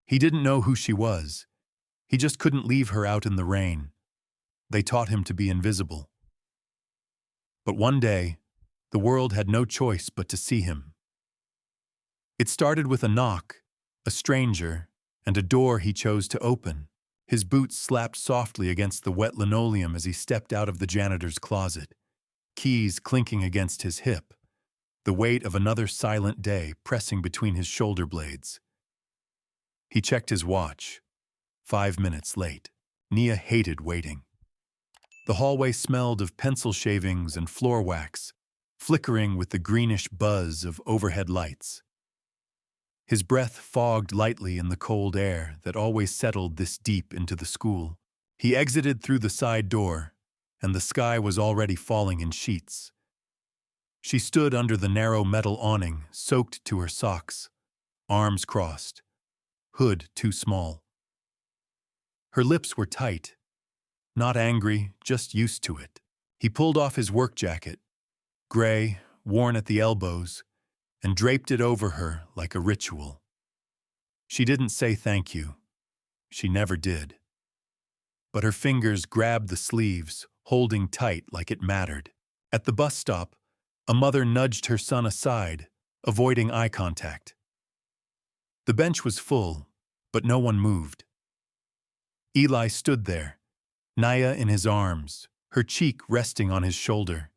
He didn't know who she was. He just couldn't leave her out in the rain. They taught him to be invisible. But one day, the world had no choice but to see him. It started with a knock, a stranger, and a door he chose to open. His boots slapped softly against the wet linoleum as he stepped out of the janitor's closet, keys clinking against his hip, the weight of another silent day pressing between his shoulder blades. He checked his watch. 5 minutes late. Nia hated waiting. The hallway smelled of pencil shavings and floor wax, flickering with the greenish buzz of overhead lights. His breath fogged lightly in the cold air that always settled this deep into the school. He exited through the side door, and the sky was already falling in sheets. She stood under the narrow metal awning, soaked to her socks, arms crossed, hood too small. Her lips were tight, not angry, just used to it. He pulled off his work jacket, gray, worn at the elbows, and draped it over her like a ritual. She didn't say thank you. She never did. But her fingers grabbed the sleeves, holding tight like it mattered. At the bus stop, a mother nudged her son aside, avoiding eye contact. The bench was full, but no one moved. Eli stood there, Naya in his arms, her cheek resting on his shoulder.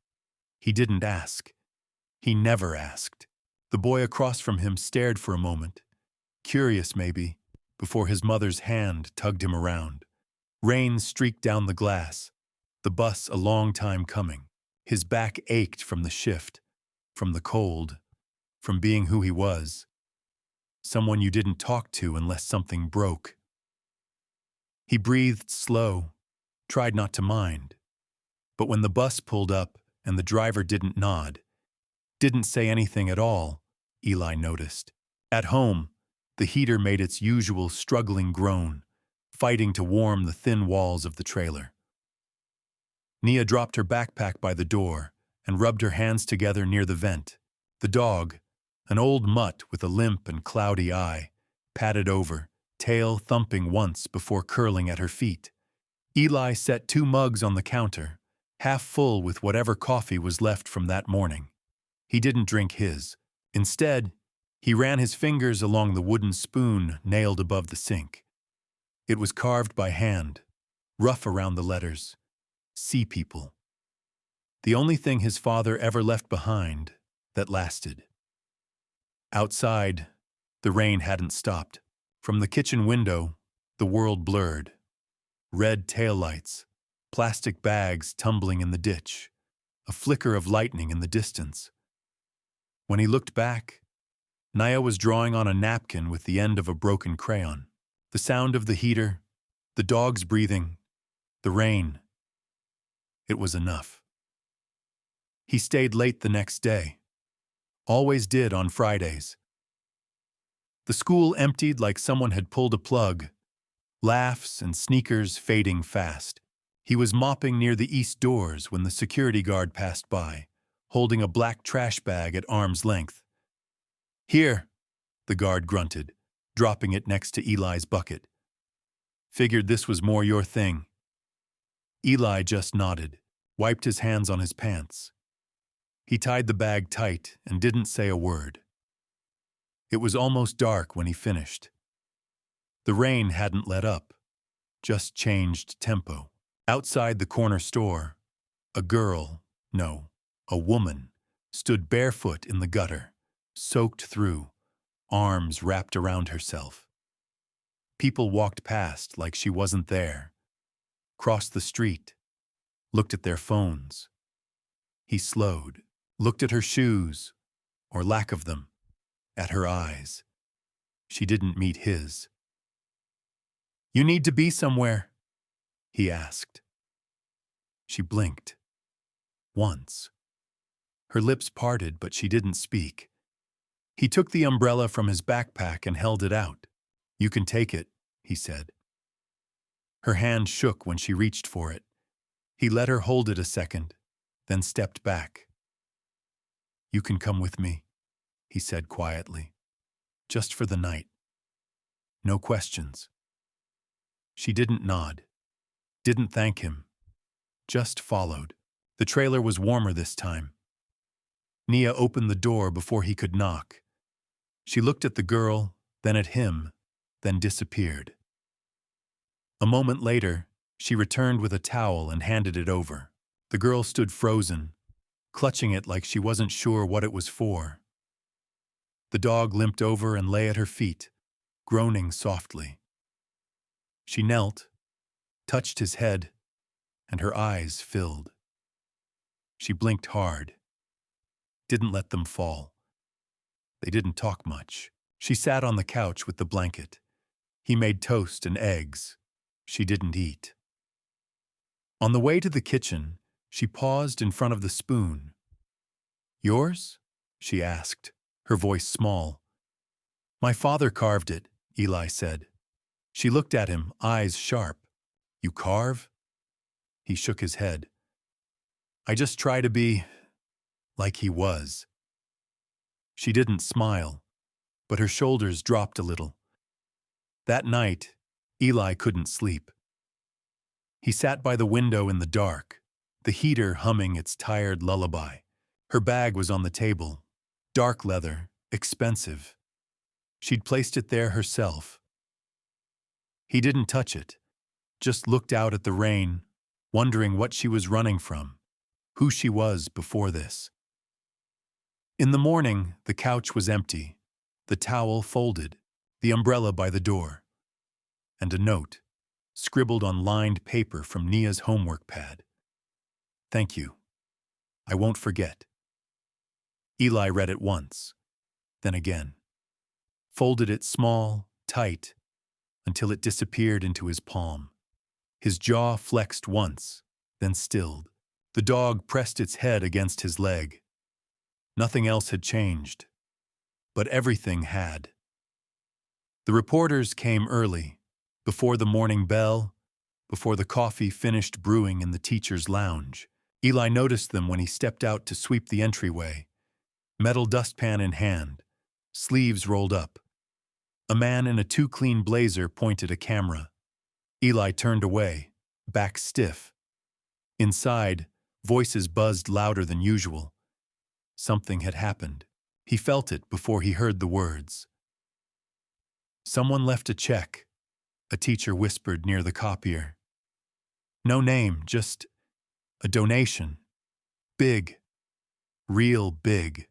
He didn't ask. He never asked. The boy across from him stared for a moment, curious maybe, before his mother's hand tugged him around. Rain streaked down the glass, the bus a long time coming. His back ached from the shift, from the cold, from being who he was. Someone you didn't talk to unless something broke. He breathed slow, tried not to mind. But when the bus pulled up and the driver didn't nod, didn't say anything at all, Eli noticed. At home, the heater made its usual struggling groan, fighting to warm the thin walls of the trailer. Nia dropped her backpack by the door and rubbed her hands together near the vent. The dog, an old mutt with a limp and cloudy eye, padded over, tail thumping once before curling at her feet. Eli set 2 mugs on the counter, half full with whatever coffee was left from that morning. He didn't drink his. Instead, he ran his fingers along the wooden spoon nailed above the sink. It was carved by hand, rough around the letters. Sea people. The only thing his father ever left behind that lasted. Outside, the rain hadn't stopped. From the kitchen window, the world blurred. Red taillights, plastic bags tumbling in the ditch, a flicker of lightning in the distance. When he looked back, Naya was drawing on a napkin with the end of a broken crayon. The sound of the heater, the dog's breathing, the rain. It was enough. He stayed late the next day. Always did on Fridays. The school emptied like someone had pulled a plug, laughs and sneakers fading fast. He was mopping near the east doors when the security guard passed by, holding a black trash bag at arm's length. "Here," the guard grunted, dropping it next to Eli's bucket. "Figured this was more your thing." Eli just nodded, wiped his hands on his pants. He tied the bag tight and didn't say a word. It was almost dark when he finished. The rain hadn't let up, just changed tempo. Outside the corner store, a girl, no, a woman, stood barefoot in the gutter, soaked through, arms wrapped around herself. People walked past like she wasn't there, crossed the street, looked at their phones. He slowed, looked at her shoes, or lack of them, at her eyes. She didn't meet his. "You need to be somewhere," he asked. She blinked. Once. Her lips parted, but she didn't speak. He took the umbrella from his backpack and held it out. "You can take it," he said. Her hand shook when she reached for it. He let her hold it a second, then stepped back. "You can come with me," he said quietly. "Just for the night." No questions. She didn't nod, didn't thank him, just followed. The trailer was warmer this time. Nia opened the door before he could knock. She looked at the girl, then at him, then disappeared. A moment later, she returned with a towel and handed it over. The girl stood frozen, clutching it like she wasn't sure what it was for. The dog limped over and lay at her feet, groaning softly. She knelt, touched his head, and her eyes filled. She blinked hard, didn't let them fall. They didn't talk much. She sat on the couch with the blanket. He made toast and eggs. She didn't eat. On the way to the kitchen, she paused in front of the spoon. "Yours?" she asked, her voice small. "My father carved it," Eli said. She looked at him, eyes sharp. "You carve?" He shook his head. "I just try to be like he was." She didn't smile, but her shoulders dropped a little. That night, Eli couldn't sleep. He sat by the window in the dark, the heater humming its tired lullaby. Her bag was on the table, dark leather, expensive. She'd placed it there herself. He didn't touch it, just looked out at the rain, wondering what she was running from, who she was before this. In the morning, the couch was empty, the towel folded, the umbrella by the door, and a note, scribbled on lined paper from Nia's homework pad. "Thank you. I won't forget." Eli read it once, then again. Folded it small, tight, until it disappeared into his palm. His jaw flexed once, then stilled. The dog pressed its head against his leg. Nothing else had changed, but everything had. The reporters came early, before the morning bell, before the coffee finished brewing in the teacher's lounge. Eli noticed them when he stepped out to sweep the entryway, metal dustpan in hand, sleeves rolled up. A man in a too-clean blazer pointed a camera. Eli turned away, back stiff. Inside, voices buzzed louder than usual. Something had happened. He felt it before he heard the words. "Someone left a check," a teacher whispered near the copier. "No name, just a donation. Big. Real big."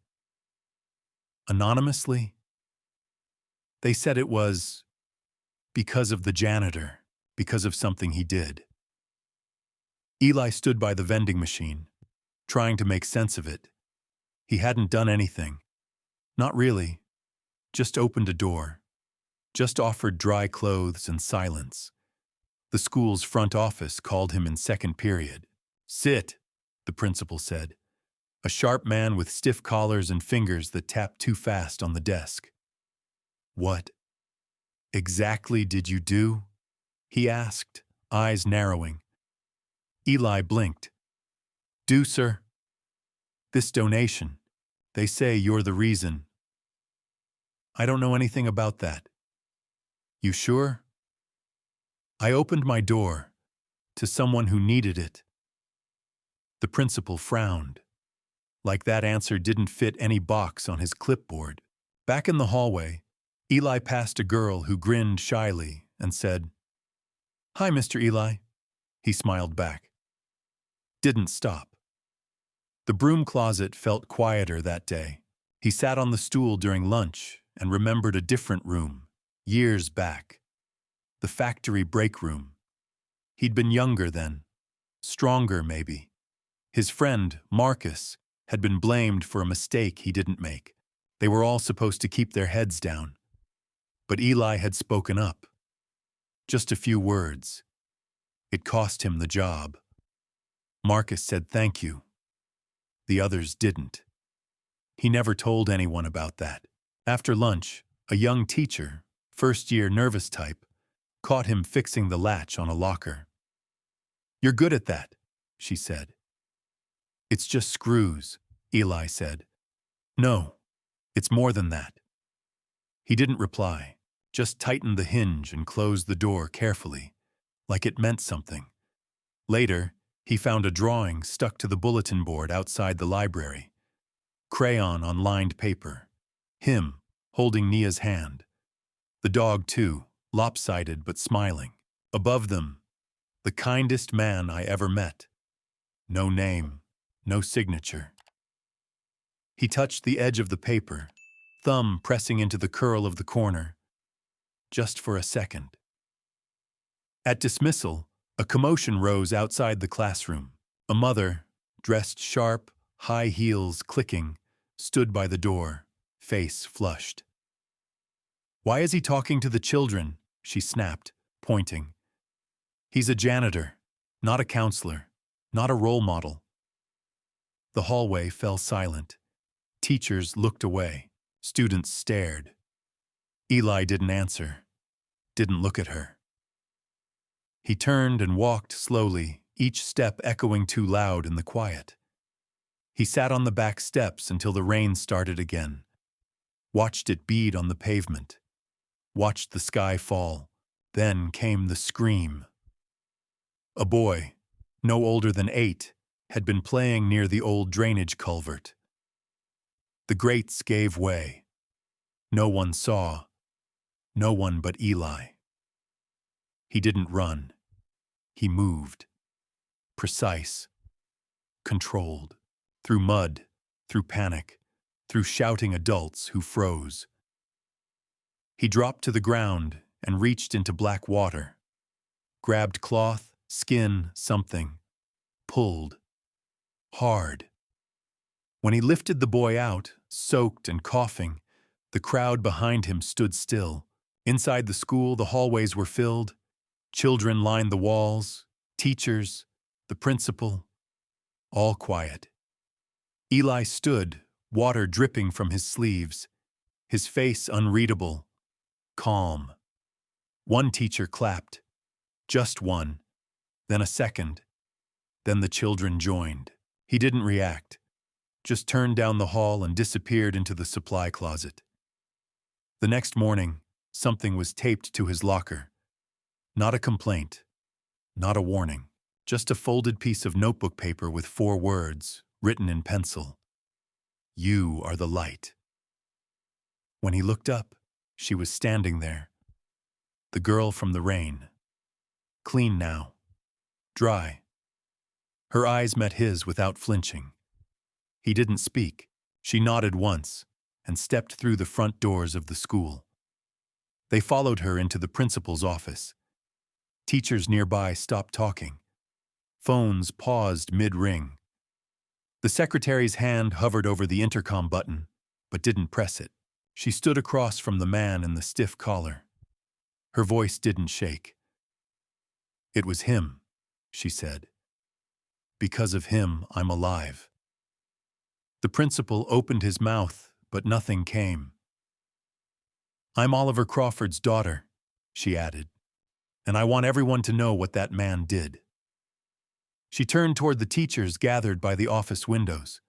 Anonymously? They said it was because of the janitor, because of something he did. Eli stood by the vending machine, trying to make sense of it. He hadn't done anything. Not really. Just opened a door. Just offered dry clothes and silence. The school's front office called him in second period. "Sit," the principal said. A sharp man with stiff collars and fingers that tapped too fast on the desk. "What exactly did you do?" he asked, eyes narrowing. Eli blinked. "Do, sir? This donation. They say you're the reason." "I don't know anything about that." "You sure?" "I opened my door to someone who needed it." The principal frowned, like that answer didn't fit any box on his clipboard. Back in the hallway, Eli passed a girl who grinned shyly and said, "Hi, Mr. Eli." He smiled back. Didn't stop. The broom closet felt quieter that day. He sat on the stool during lunch and remembered a different room, years back. The factory break room. He'd been younger then, stronger maybe. His friend, Marcus, had been blamed for a mistake he didn't make. They were all supposed to keep their heads down. But Eli had spoken up. Just a few words. It cost him the job. Marcus said thank you. The others didn't. He never told anyone about that. After lunch, a young teacher, first-year nervous type, caught him fixing the latch on a locker. "You're good at that," she said. "It's just screws," Eli said. "No, it's more than that." He didn't reply. just tightened the hinge and closed the door carefully, like it meant something. Later, he found a drawing stuck to the bulletin board outside the library. Crayon on lined paper. Him, holding Nia's hand. The dog, too, lopsided but smiling. Above them, the kindest man I ever met. No name, no signature. He touched the edge of the paper, thumb pressing into the curl of the corner, just for a second. At dismissal, a commotion rose outside the classroom. A mother, dressed sharp, high heels clicking, stood by the door, face flushed. "Why is he talking to the children?" she snapped, pointing. "He's a janitor, not a counselor, not a role model." The hallway fell silent. Teachers looked away. Students stared. Eli didn't answer, didn't look at her. He turned and walked slowly, each step echoing too loud in the quiet. He sat on the back steps until the rain started again, watched it bead on the pavement, watched the sky fall. Then came the scream. A boy, no older than 8, had been playing near the old drainage culvert. The grates gave way. No one saw, no one but Eli. He didn't run. He moved. Precise. Controlled. Through mud, through panic, through shouting adults who froze. He dropped to the ground and reached into black water. Grabbed cloth, skin, something. Pulled. Hard. When he lifted the boy out, soaked and coughing, the crowd behind him stood still. Inside the school, the hallways were filled. Children lined the walls, teachers, the principal, all quiet. Eli stood, water dripping from his sleeves, his face unreadable, calm. One teacher clapped, just one, then a second, then the children joined. He didn't react, just turned down the hall and disappeared into the supply closet. The next morning, something was taped to his locker. Not a complaint, not a warning, just a folded piece of notebook paper with 4 words, written in pencil. "You are the light." When he looked up, she was standing there. The girl from the rain. Clean now. Dry. Her eyes met his without flinching. He didn't speak. She nodded once and stepped through the front doors of the school. They followed her into the principal's office. Teachers nearby stopped talking. Phones paused mid-ring. The secretary's hand hovered over the intercom button, but didn't press it. She stood across from the man in the stiff collar. Her voice didn't shake. "It was him," she said. "Because of him, I'm alive." The principal opened his mouth, but nothing came. "I'm Oliver Crawford's daughter," she added, "and I want everyone to know what that man did." She turned toward the teachers gathered by the office windows,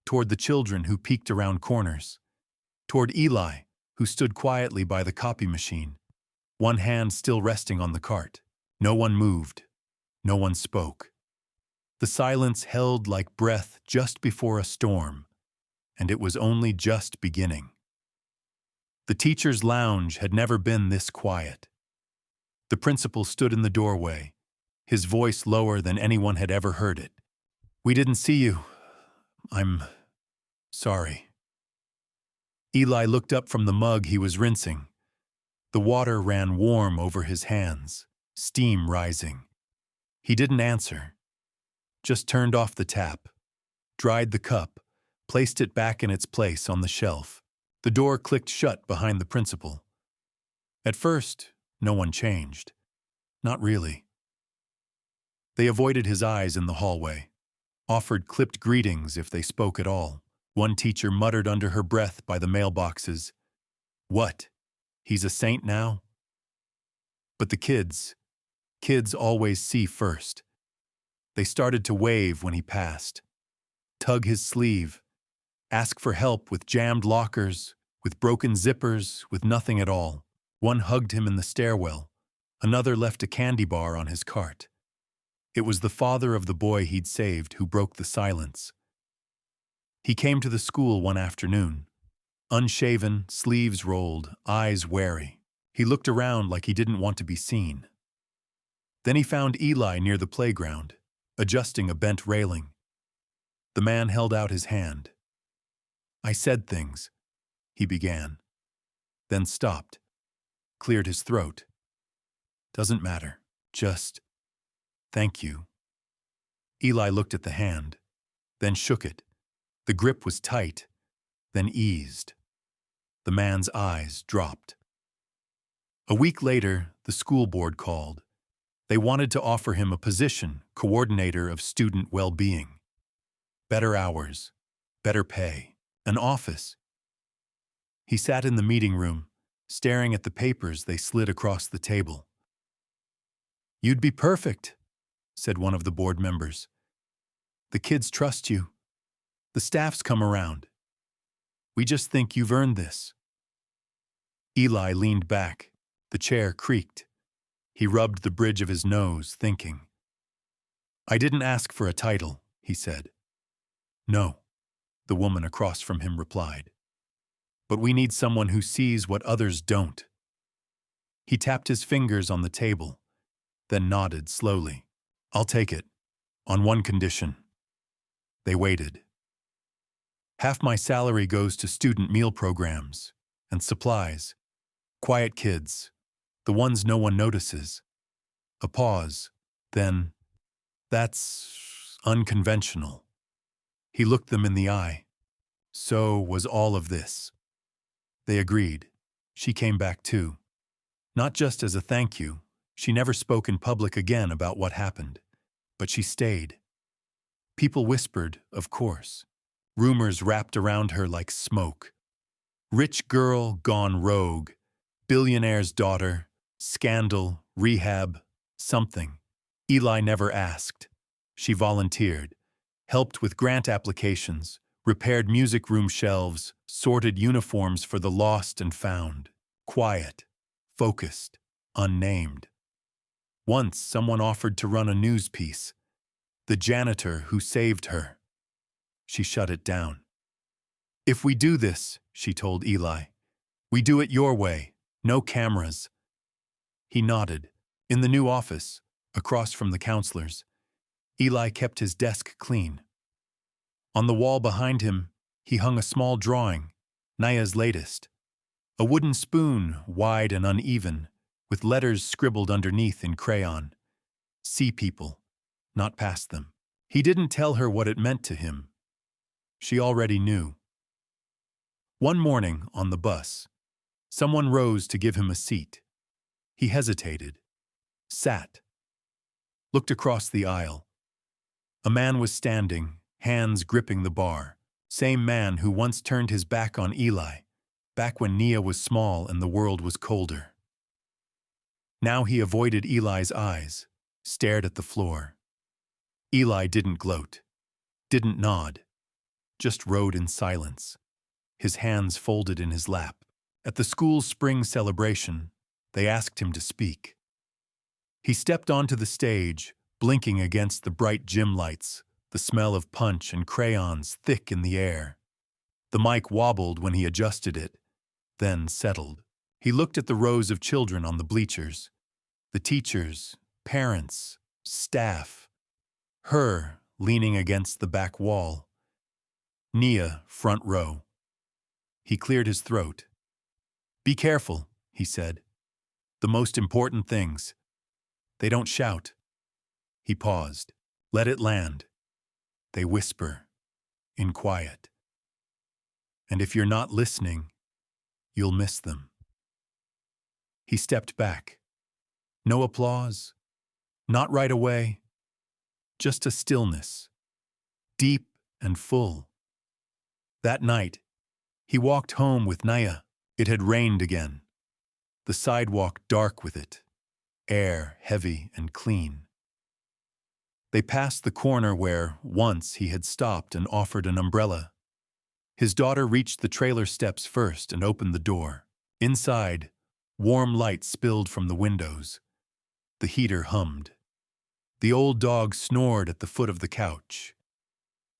toward the children who peeked around corners, toward Eli, who stood quietly by the copy machine, one hand still resting on the cart. No one moved. No one spoke. The silence held like breath just before a storm, and it was only just beginning. The teacher's lounge had never been this quiet. The principal stood in the doorway, his voice lower than anyone had ever heard it. "We didn't see you. I'm sorry." Eli looked up from the mug he was rinsing. The water ran warm over his hands, steam rising. He didn't answer, just turned off the tap, dried the cup, placed it back in its place on the shelf. The door clicked shut behind the principal. At first, no one changed. Not really. They avoided his eyes in the hallway, offered clipped greetings if they spoke at all. One teacher muttered under her breath by the mailboxes, "What? He's a saint now?" But the kids always see first. They started to wave when he passed, tug his sleeve, ask for help with jammed lockers, with broken zippers, with nothing at all. One hugged him in the stairwell. Another left a candy bar on his cart. It was the father of the boy he'd saved who broke the silence. He came to the school one afternoon, unshaven, sleeves rolled, eyes wary. He looked around like he didn't want to be seen. Then he found Eli near the playground, adjusting a bent railing. The man held out his hand. "I said things," he began, then stopped, cleared his throat. "Doesn't matter, just thank you." Eli looked at the hand, then shook it. The grip was tight, then eased. The man's eyes dropped. A week later, the school board called. They wanted to offer him a position, coordinator of student well-being. Better hours, better pay, an office. He sat in the meeting room, staring at the papers they slid across the table. "You'd be perfect," said one of the board members. "The kids trust you. The staff's come around. We just think you've earned this." Eli leaned back. The chair creaked. He rubbed the bridge of his nose, thinking. "I didn't ask for a title," he said. "No," the woman across from him replied. "But we need someone who sees what others don't." He tapped his fingers on the table, then nodded slowly. "I'll take it, on one condition." They waited. "Half my salary goes to student meal programs and supplies. Quiet kids, the ones no one notices." A pause, then, "That's unconventional." He looked them in the eye. So was all of this. They agreed. She came back too. Not just as a thank you. She never spoke in public again about what happened. But she stayed. People whispered, of course. Rumors wrapped around her like smoke. Rich girl gone rogue. Billionaire's daughter. Scandal, rehab, something. Eli never asked. She volunteered. Helped with grant applications. Repaired music room shelves. Sorted uniforms for the lost and found. Quiet. Focused. Unnamed. Once someone offered to run a news piece. The janitor who saved her. She shut it down. "If we do this," she told Eli, "we do it your way. No cameras." He nodded. In the new office, across from the counselors, Eli kept his desk clean. On the wall behind him, he hung a small drawing, Naya's latest. A wooden spoon, wide and uneven, with letters scribbled underneath in crayon. "See people, not past them." He didn't tell her what it meant to him. She already knew. One morning, on the bus, someone rose to give him a seat. He hesitated, sat, looked across the aisle. A man was standing, hands gripping the bar. Same man who once turned his back on Eli, back when Nia was small and the world was colder. Now he avoided Eli's eyes, stared at the floor. Eli didn't gloat, didn't nod, just rode in silence, his hands folded in his lap. At the school's spring celebration, they asked him to speak. He stepped onto the stage, blinking against the bright gym lights, the smell of punch and crayons thick in the air. The mic wobbled when he adjusted it, then settled. He looked at the rows of children on the bleachers, the teachers, parents, staff, her leaning against the back wall, Nia front row. He cleared his throat. "Be careful," he said. "The most important things. They don't shout." He paused. "Let it land. They whisper, in quiet. And if you're not listening, you'll miss them." He stepped back. No applause. Not right away. Just a stillness. Deep and full. That night, he walked home with Naya. It had rained again. The sidewalk dark with it. Air heavy and clean. They passed the corner where, once, he had stopped and offered an umbrella. His daughter reached the trailer steps first and opened the door. Inside, Warm light spilled from the windows. The heater hummed. The old dog snored at the foot of the couch.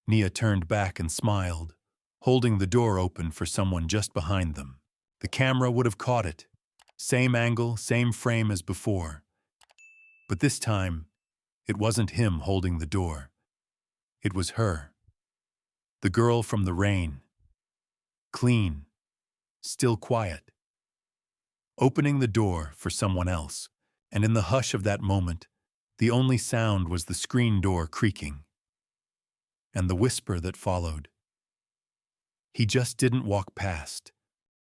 Nia turned back and smiled, holding the door open for someone just behind them. The camera would have caught it. Same angle, same frame as before. But this time, it wasn't him holding the door. It was her. The girl from the rain. Clean. Still quiet. Opening the door for someone else, and in the hush of that moment, the only sound was the screen door creaking. And the whisper that followed. He just didn't walk past.